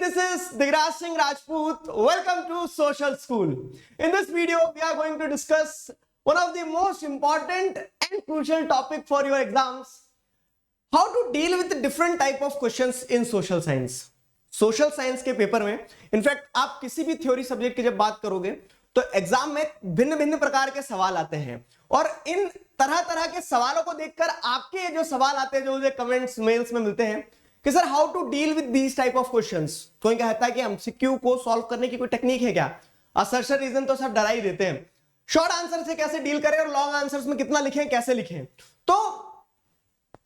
this is Digraj Singh Rajput. Welcome to Social School. In this video, we are going to discuss one of the most important and crucial topic for your exams. How to deal with the different type of questions in social science. Social science के paper में in fact आप किसी भी theory subject की जब बात करोगे तो एग्जाम में भिन्न भिन्न प्रकार के सवाल आते हैं और इन तरह तरह के सवालों को देखकर आपके जो सवाल आते हैं जो कमेंट्स मेल्स में मिलते हैं कि sir how to deal with these type of questions. कोई कहता है कि एमसीक्यू को सॉल्व करने की कोई टेक्निक है क्या? असर्शन रीजन तो सब डरा ही देते हैं। शॉर्ट आंसर से कैसे डील करें और लॉन्ग आंसर्स में कितना लिखें, कैसे लिखें। तो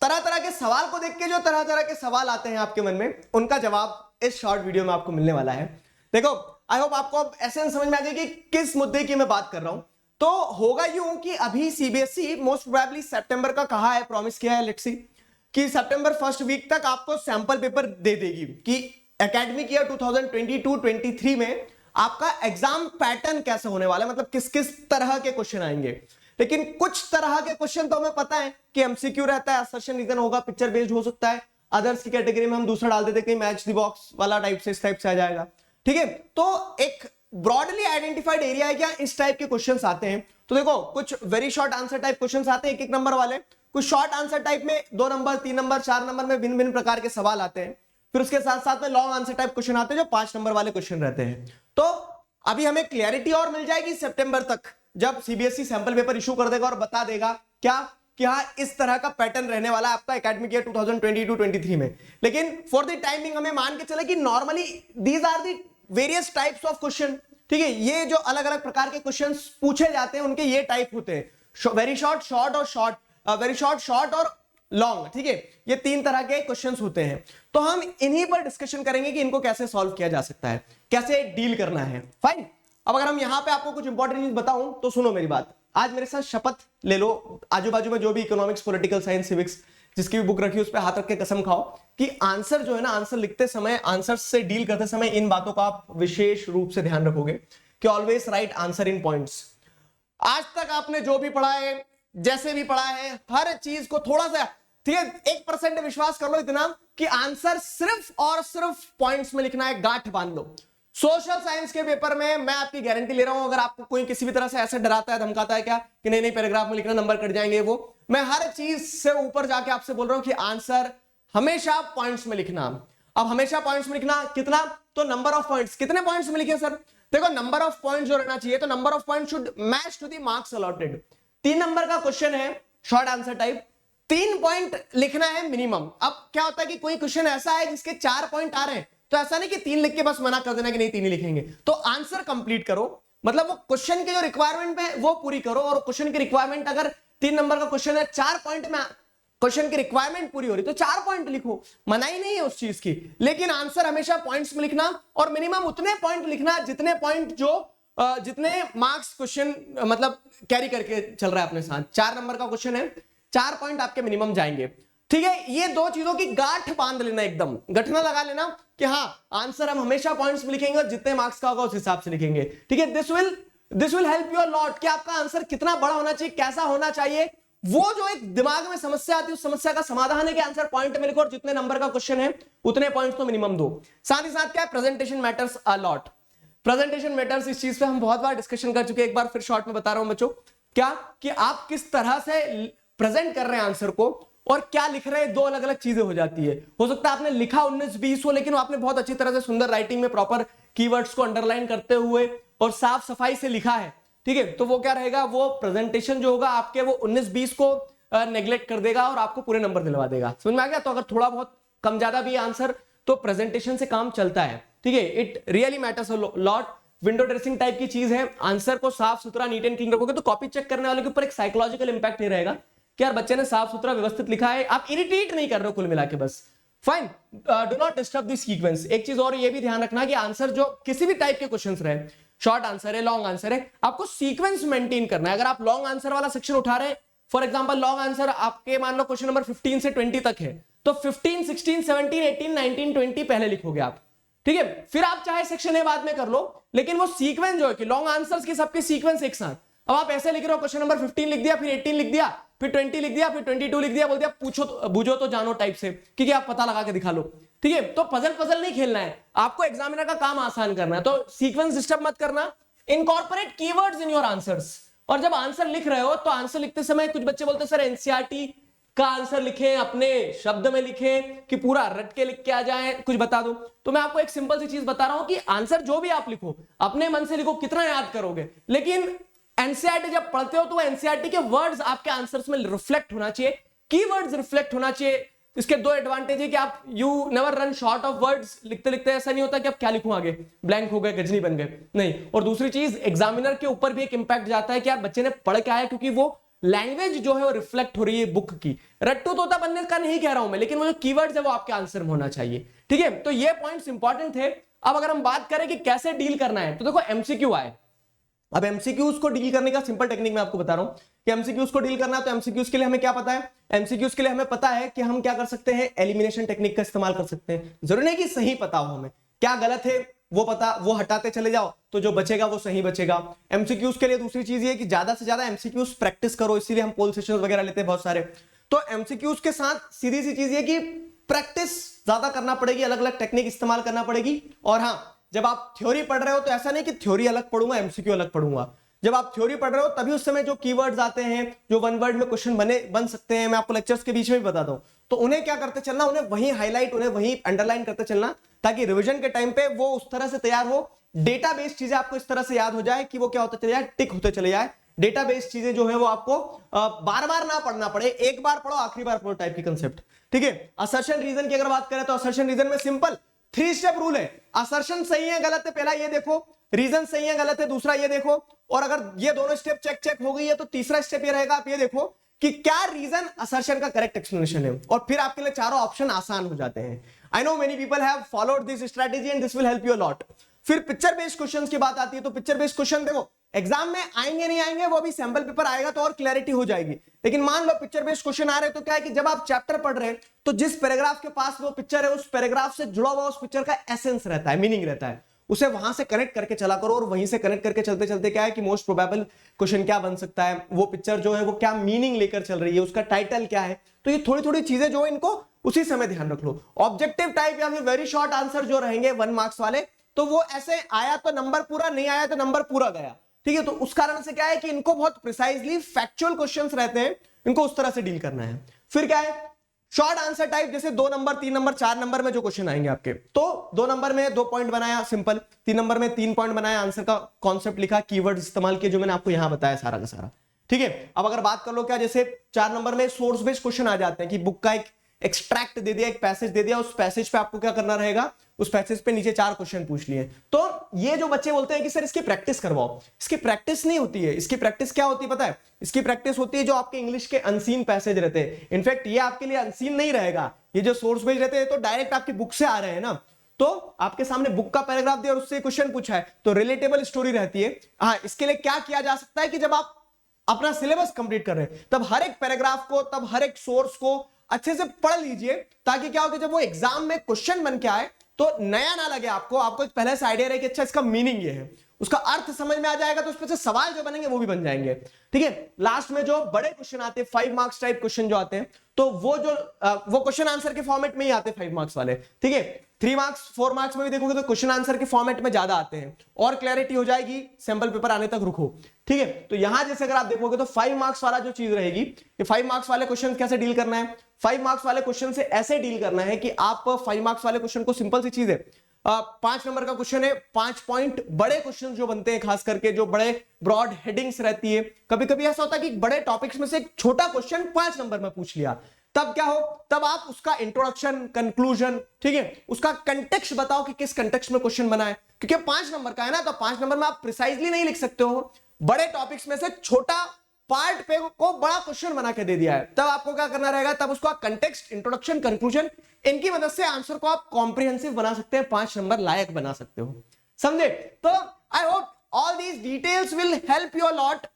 तरह तरह के सवाल को देख के जो तरह तरह के सवाल आते हैं आपके मन में, उनका जवाब इस शॉर्ट वीडियो में आपको मिलने वाला है। देखो, आई होप आपको अब एसेंस समझ में आ गई कि किस मुद्दे की मैं बात कर रहा हूं। तो होगा यूं कि अभी सीबीएसई मोस्ट प्रोबेबली सितंबर का कहा है, प्रॉमिस किया है, लेट्स सी कि सितंबर फर्स्ट वीक तक आपको सैंपल पेपर दे देगी कि एकेडमिक ईयर 2022-23 में आपका एग्जाम पैटर्न कैसे होने वाला है, मतलब किस किस तरह के क्वेश्चन आएंगे। लेकिन कुछ तरह के क्वेश्चन तो हमें पता है कि एमसीक्यू रहता है, असर्शन रीजन होगा, पिक्चर बेस्ड हो सकता है। अदर्स की कैटेगरी में हम दूसरा डाल देते हैं, मैच द बॉक्स वाला टाइप से, इस टाइप से आ जाएगा। ठीक है, तो एक ब्रॉडली आइडेंटिफाइड एरिया है क्या इस टाइप के क्वेश्चंस आते हैं। तो देखो, कुछ very short answer type questions आते हैं, एक नंबर वाले। कुछ शॉर्ट आंसर टाइप में 2 नंबर, 3 नंबर, 4 नंबर में भिन्न भिन्न प्रकार के सवाल आते हैं। फिर उसके साथ साथ में लॉन्ग आंसर टाइप क्वेश्चन आते हैं जो 5 नंबर वाले क्वेश्चन रहते हैं। तो अभी हमें क्लैरिटी और मिल जाएगी सितंबर तक, जब सीबीएसई सैंपल पेपर इशू कर देगा और बता देगा क्या कि हाँ इस तरह का पैटर्न रहने वाला है आपका एकेडमिक ईयर 2022-23 में। लेकिन फॉर द टाइमिंग हमें मान के चले कि normally these are the various types of question. ठीक है, ये जो अलग अलग प्रकार के क्वेश्चंस पूछे जाते हैं उनके ये टाइप होते हैं, वेरी शॉर्ट, शॉर्ट और शॉर्ट, वेरी शॉर्ट, शॉर्ट और लॉन्ग। ठीक है, ये 3 तरह के क्वेश्चंस होते हैं। तो हम इन्हीं पर डिस्कशन करेंगे कि इनको कैसे सॉल्व किया जा सकता है, कैसे डील करना है। फाइन। अब अगर हम यहां पे आपको कुछ इंपॉर्टेंट चीज बताऊं तो सुनो मेरी बात, आज मेरे साथ शपथ ले लो, आजू बाजू में जो भी इकोनॉमिक्स, पॉलिटिकल साइंस, सिविक्स जिसकी भी बुक रखी उस पर हाथ रख के कसम खाओ कि आंसर जो है ना, आंसर लिखते समय, आंसर से डील करते समय इन बातों का आप विशेष रूप से ध्यान रखोगे कि always right answer in points. आज तक आपने जो भी पढ़ा है, जैसे भी पढ़ा है, हर चीज को थोड़ा सा, ठीक है, 1% विश्वास कर लो इतना कि आंसर सिर्फ और सिर्फ पॉइंट्स में लिखना है, गांठ बांध लो। सोशल साइंस के पेपर में मैं आपकी गारंटी ले रहा हूं, अगर आपको कोई किसी भी तरह से ऐसे डराता है, धमकाता है क्या कि नहीं नहीं पैराग्राफ में लिखना, नंबर कट जाएंगे, वो मैं हर चीज से ऊपर जाके आपसे बोल रहा हूं कि आंसर हमेशा पॉइंट्स में लिखना। अब हमेशा पॉइंट्स में लिखना कितना, तो नंबर ऑफ पॉइंट्स, कितने पॉइंट्स में लिखे सर? देखो, नंबर ऑफ पॉइंट्स जो रहना चाहिए, तो number of point should match to the marks allotted. 3 number का क्वेश्चन है, शॉर्ट आंसर टाइप, 3 पॉइंट लिखना है मिनिमम। अब क्या होता है कि कोई क्वेश्चन ऐसा है जिसके 4 पॉइंट आ रहे हैं, तो ऐसा नहीं कि 3 लिख के बस मना कर देना कि नहीं 3 ही लिखेंगे। तो आंसर कंप्लीट करो, मतलब वो क्वेश्चन की जो रिक्वायरमेंट है वो पूरी करो। और क्वेश्चन की रिक्वायरमेंट अगर 3 नंबर का क्वेश्चन है, 4 पॉइंट में क्वेश्चन की रिक्वायरमेंट पूरी हो रही तो 4 पॉइंट लिखो, मनाही नहीं है उस चीज की। लेकिन आंसर हमेशा पॉइंट्स में लिखना और मिनिमम उतने पॉइंट लिखना जितने पॉइंट जो जितने मार्क्स क्वेश्चन मतलब कैरी करके चल रहा है अपने साथ। 4 नंबर का क्वेश्चन है, 4 पॉइंट आपके मिनिमम जाएंगे। ठीक है, ये 2 चीजों की गांठ बांध लेना, एकदम गठना लगा लेना कि हाँ आंसर हम हमेशा पॉइंट्स में लिखेंगे और जितने मार्क्स का होगा उस हिसाब से लिखेंगे। ठीक है, this will help you a lot कि आपका आंसर कितना बड़ा होना चाहिए, कैसा होना चाहिए। वो जो एक दिमाग में समस्या आती है, उस समस्या का समाधान है कि आंसर पॉइंट में लिखो और जितने नंबर का क्वेश्चन है उतने पॉइंट्स तो मिनिमम दो। साथ ही साथ क्या, presentation matters a lot. Presentation matters, इस चीज पे हम बहुत बार डिस्कशन कर चुके हैं, एक बार फिर शॉर्ट में बता रहा हूं बच्चों, क्या कि आप किस तरह से प्रेजेंट कर रहे हैं आंसर को और क्या लिख रहे हैं, 2 अलग अलग चीजें हो जाती है। हो सकता है आपने लिखा 19-20 हो, लेकिन आपने बहुत अच्छी तरह से सुंदर राइटिंग में प्रॉपर कीवर्ड्स को अंडरलाइन करते हुए और साफ सफाई से लिखा है। ठीक है, तो वो क्या रहेगा, वो प्रेजेंटेशन जो होगा आपके वो 19-20 को नेग्लेक्ट कर देगा और आपको पूरे नंबर दिलवा देगा। समझ में आ गया? तो अगर थोड़ा बहुत कम ज्यादा भी आंसर, तो प्रेजेंटेशन से काम चलता है। ठीक है, it really matters a lot. Window dressing type की चीज है, आंसर को साफ सुथरा, नीट एंड क्लीन रखोगे तो कॉपी चेक करने वाले के ऊपर एक साइकोलॉजिकल इंपैक्ट ये रहेगा कि यार बच्चे ने साफ सुथरा व्यवस्थित लिखा है, आप इरिटेट नहीं कर रहे हो कुल मिला के, बस fine. Do not disturb this sequence. एक चीज और ये भी ध्यान रखना कि आंसर जो किसी भी टाइप के क्वेश्चंस रहे, शॉर्ट आंसर है, लॉन्ग आंसर है, आपको सीक्वेंस मेंटेन करना है। अगर आप लॉन्ग आंसर वाला सेक्शन उठा रहे हैं, फॉर एग्जांपल लॉन्ग आंसर आपके मान लो क्वेश्चन नंबर 15 से 20 तक है, तो 15, 16, 17, 18, 19, 20 पहले लिखोगे आप। ठीक है, फिर आप चाहे सेक्शन ए बाद में कर लो, लेकिन वो सीक्वेंस जो है कि लॉन्ग आंसर्स के सबके सीक्वेंस एक साथ। अब आप ऐसे लिख रहे हो, क्वेश्चन नंबर 15 लिख दिया, फिर 18 लिख दिया, फिर 20 लिख दिया, फिर 22 लिख दिया, बोल दिया पूछो बूझो तो जानो टाइप से, क्योंकि आप पता लगा के दिखा लो। ठीक है, तो पजल पजल नहीं खेलना है, आपको एग्जामिनर का काम आसान करना है, तो सीक्वेंस डिस्टर्ब मत करना, incorporate keywords in your answers. और जब आंसर लिख रहे हो तो आंसर लिखते समय कुछ बच्चे बोलते हैं सर एनसीईआरटी का आंसर लिखें, अपने शब्द में लिखें कि पूरा रट के लिख के आ जाए, कुछ बता दो। तो मैं आपको एक सिंपल सी चीज बता रहा हूं कि आंसर जो भी आप लिखो अपने मन से लिखो, कितना याद करोगे, लेकिन एनसीईआरटी जब पढ़ते हो तो एनसीईआरटी के वर्ड्स आपके आंसर्स में रिफ्लेक्ट होना चाहिए, कीवर्ड्स रिफ्लेक्ट होना चाहिए। इसके दो एडवांटेज है कि आप you never run short of words, लिखते लिखते ऐसा नहीं होता कि आप क्या लिखूं आगे, ब्लैंक हो गए, गजनी बन गए, नहीं। और दूसरी चीज, एग्जामिनर के ऊपर भी एक इंपैक्ट जाता है कि यार बच्चे ने पढ़ के आया, क्योंकि वो लैंग्वेज जो है वो रिफ्लेक्ट हो रही है बुक की। रट्टू तोता बनने का नहीं कह रहा हूं मैं, लेकिन वो जो कीवर्ड्स है वो आपके आंसर में होना चाहिए, ठीक है। तो ये पॉइंट्स इंपॉर्टेंट थे। अब अगर हम बात करें कि कैसे डील करना है, तो देखो एमसीक्यू आए। अब एमसीक्यूज को डील करने का सिंपल टेक्निक मैं आपको बता रहा हूं कि एमसीक्यूज को डील करना है, तो एमसीक्यूज के लिए हमें क्या पता है, एमसीक्यूज के लिए हमें पता है कि हम क्या कर सकते हैं, एलिमिनेशन टेक्निक का इस्तेमाल कर सकते हैं। जरूरी नहीं कि सही पता हो, हमें क्या गलत है वो पता, वो हटाते चले जाओ तो जो बचेगा वो सही बचेगा। एमसीक्यूज के लिए दूसरी चीज ये कि ज्यादा से ज्यादा एमसीक्यूज प्रैक्टिस करो, इसीलिए हम पोल सेशंस वगैरह लेते हैं बहुत सारे। तो एमसीक्यूज के साथ सीधी सी चीज ये कि प्रैक्टिस ज्यादा करना पड़ेगी, अलग अलग टेक्निक इस्तेमाल करना पड़ेगी। और हाँ, जब आप थ्योरी पढ़ रहे हो तो ऐसा नहीं कि थ्योरी अलग पढ़ूंगा एमसीक्यू अलग पढ़ूंगा। जब आप थ्योरी पढ़ रहे हो तभी उस समय जो कीवर्ड्स आते हैं, जो वन वर्ड में क्वेश्चन बन सकते हैं, मैं आपको लेक्चर्स के बीच में भी बताता हूं, तो उन्हें क्या करते चलना, उन्हें वही हाईलाइट, उन्हें वही अंडरलाइन करते चलना, ताकि रिवीजन के टाइम पे वो उस तरह से तैयार हो। डेटाबेस चीजें आपको इस तरह से याद हो जाए कि वो क्या होते चले जाए, टिक होते चले जाए। डेटाबेस चीजें जो है वो आपको बार बार ना पढ़ना पड़े, एक बार पढ़ो आखिरी बार पढ़ो टाइप की कंसेप्ट, ठीक है। असर्शन रीजन की अगर बात करें तो असर्शन रीजन में सिंपल 3 स्टेप रूल है। असर्शन सही है गलत है पहला ये देखो, रीजन सही है गलत है दूसरा ये देखो, और अगर ये दोनों स्टेप चेक हो गई है तो तीसरा स्टेप ये रहेगा, आप ये देखो कि क्या रीजन असर्शन का करेक्ट एक्सप्लेनेशन है, और फिर आपके लिए चारों ऑप्शन आसान हो जाते हैं। I know many people have followed this strategy and this will help you a lot. फिर पिक्चर बेस्ड क्वेश्चंस की बात आती है, तो पिक्चर बेस्ड क्वेश्चन देखो एग्जाम में आएंगे नहीं आएंगे वो भी सैंपल पेपर आएगा तो और क्लैरिटी हो जाएगी। लेकिन मान लो पिक्चर बेस्ड क्वेश्चन आ रहे हैं तो क्या है कि जब आप चैप्टर पढ़ रहे हैं तो जिस पैराग्राफ के पास वो पिक्चर है उस पैराग्राफ से जुड़ा हुआ उस पिक्चर का एसेंस रहता है, मीनिंग रहता है, उसे वहां से कनेक्ट करके चला करो। और वहीं से कनेक्ट करके चलते चलते क्या है कि मोस्ट प्रोबेबल क्वेश्चन क्या बन सकता है, वो पिक्चर जो है वो क्या मीनिंग लेकर चल रही है, उसका टाइटल क्या है। तो ये थोड़ी थोड़ी चीजें जो है इनको उसी समय ध्यान रख लो। ऑब्जेक्टिव टाइप या फिर वेरी शॉर्ट आंसर जो रहेंगे 1 मार्क्स वाले, तो वो ऐसे आया तो नंबर पूरा, नहीं आया तो नंबर पूरा गया, ठीक है। तो उस कारण से क्या है कि इनको बहुत प्रिसाइजली फैक्चुअल क्वेश्चंस रहते हैं, इनको उस तरह से डील करना है। फिर क्या है, शॉर्ट आंसर टाइप, जैसे 2 नंबर 3 नंबर 4 नंबर में जो क्वेश्चन आएंगे आपके, तो 2 नंबर में 2 पॉइंट बनाया सिंपल, 3 नंबर में 3 पॉइंट बनाया, आंसर का कॉन्सेप्ट लिखा, कीवर्ड इस्तेमाल किए जो मैंने आपको यहां बताया सारा का सारा, ठीक है। अब अगर बात कर लो क्या, जैसे 4 नंबर में सोर्स बेस्ड क्वेश्चन आ जाते हैं कि बुक का एक एक्सट्रैक्ट दे दिया, एक पैसेज दे दिया, उस पैसेज पे आपको क्या करना रहेगा, उस पैसेज पे नीचे 4 क्वेश्चन पूछ लिए। तो ये जो बच्चे बोलते हैं कि सर इसकी प्रैक्टिस करवाओ, इसकी प्रैक्टिस नहीं होती है। इसकी प्रैक्टिस क्या होती है पता है, इसकी प्रैक्टिस होती है जो आपके इंग्लिश के अनसीन पैसेज रहते हैं। इनफैक्ट ये आपके लिए अनसीन नहीं रहेगा, ये जो सोर्स बेस्ड रहते हैं तो डायरेक्ट आपकी बुक से आ रहे हैं ना, तो आपके सामने बुक का पैराग्राफ दिया और उससे क्वेश्चन पूछा है तो रिलेटेबल स्टोरी रहती है। हाँ, इसके लिए क्या किया जा सकता है कि जब आप अपना सिलेबस कंप्लीट कर रहे हैं तब हर एक पैराग्राफ को, तब हर एक सोर्स को अच्छे से पढ़ लीजिए, ताकि क्या हो कि जब वो एग्जाम में क्वेश्चन बन के आए तो नया ना लगे आपको एक पहले से आइडिया रहे कि अच्छा इसका मीनिंग ये है, उसका अर्थ समझ में आ जाएगा, तो उसमें से सवाल जो बनेंगे वो भी बन जाएंगे, ठीक है। लास्ट में जो बड़े क्वेश्चन आते हैं 5 मार्क्स टाइप क्वेश्चन जो आते हैं, तो वो क्वेश्चन आंसर के फॉर्मेट में ही आते हैं 5 मार्क्स वाले, ठीक है। 3 मार्क्स 4 मार्क्स में भी देखोगे तो क्वेश्चन आंसर के फॉर्मेट में ज्यादा आते हैं और क्लैरिटी हो जाएगी, सैंपल पेपर आने तक रुको, ठीक है। तो यहां जैसे अगर आप देखोगे तो 5 मार्क्स वाला जो चीज रहेगी कि 5 मार्क्स वाले क्वेश्चन कैसे डील करना है, 5 मार्क्स वाले क्वेश्चन से ऐसे डील करना है कि आप 5 मार्क्स वाले क्वेश्चन को, सिंपल सी चीज है, 5 नंबर का क्वेश्चन है, 5 पॉइंट बड़े क्वेश्चन जो बनते हैं, खास करके जो बड़े ब्रॉड हेडिंग्स रहती है, कभी कभी ऐसा होता है कि बड़े टॉपिक्स में से एक छोटा क्वेश्चन 5 नंबर में पूछ लिया, तब क्या हो, तब आप उसका इंट्रोडक्शन, कंक्लूजन, ठीक है, उसका कंटेक्स्ट बताओ कि किस कंटेक्स्ट में क्वेश्चन बना है, क्योंकि 5 नंबर का है ना, तो 5 नंबर में आप प्रिसाइजली नहीं लिख सकते हो, बड़े टॉपिक्स में से छोटा पार्ट पे को बड़ा क्वेश्चन बना के दे दिया है, तब आपको क्या करना रहेगा, तब उसका कंटेक्स्ट, इंट्रोडक्शन, कंक्लूजन, इनकी मदद से आंसर को आप कॉम्प्रिहेंसिव बना सकते हैं, 5 नंबर लायक बना सकते हो, समझे। तो I hope all these details will help you a lot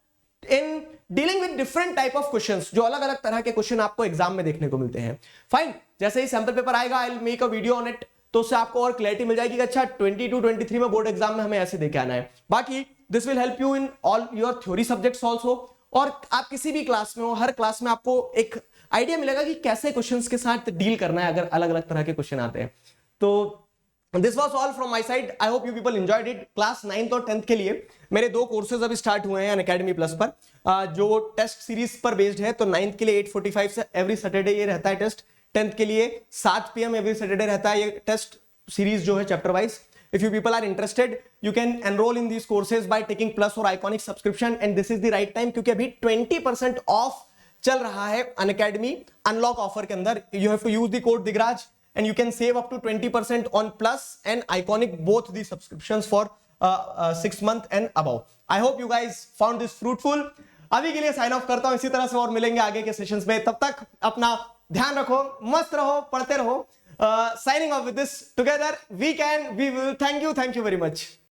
in dealing with different type of questions, जो अलग अलग तरह के क्वेश्चन आपको एग्जाम में देखने को मिलते हैं। फाइन, जैसे ही सैंपल पेपर आएगा I will make a video on it, तो उससे आपको और क्लैरिटी मिल जाएगी कि अच्छा 22-23 में बोर्ड एग्जाम में हमें ऐसे देके आना है। बाकी this will help you in all your theory subjects also, और आप किसी भी क्लास में हो, हर क्लास में आपको एक आइडिया मिलेगा कि कैसे क्वेश्चंस के साथ डील करना है अगर अलग अलग तरह के क्वेश्चन आते हैं। तो this was all from my side. I hope you people enjoyed it. Class 9th और 10th के लिए मेरे 2 कोर्सेज अभी स्टार्ट हुए हैं अनअकैडमी प्लस पर, जो टेस्ट सीरीज पर बेस्ड है. तो 9th के लिए 8:45 से एवरी सैटरडे ये रहता है टेस्ट. 10th के लिए 7 PM एवरी सैटरडे रहता है ये टेस्ट सीरीज जो है chapter wise. If you people are interested, you can enroll in these courses by taking Plus or Iconic subscription, and this is the right time क्योंकि अभी 20% off चल रहा है अनअकैडमी अनलॉक ऑफर के अंदर. You have to use the code Digraj and you can save up to 20% on Plus and Iconic, both the subscriptions for 6 months and above. I hope you guys found this fruitful. अभी के लिए sign of करता हूं. इसी तरह से और मिलेंगे आगे के सेशंस में. तब तक अपना ध्यान रखो, मस्त रहो, पढ़ते रहो. Signing off with this. Together we will. Thank you very much.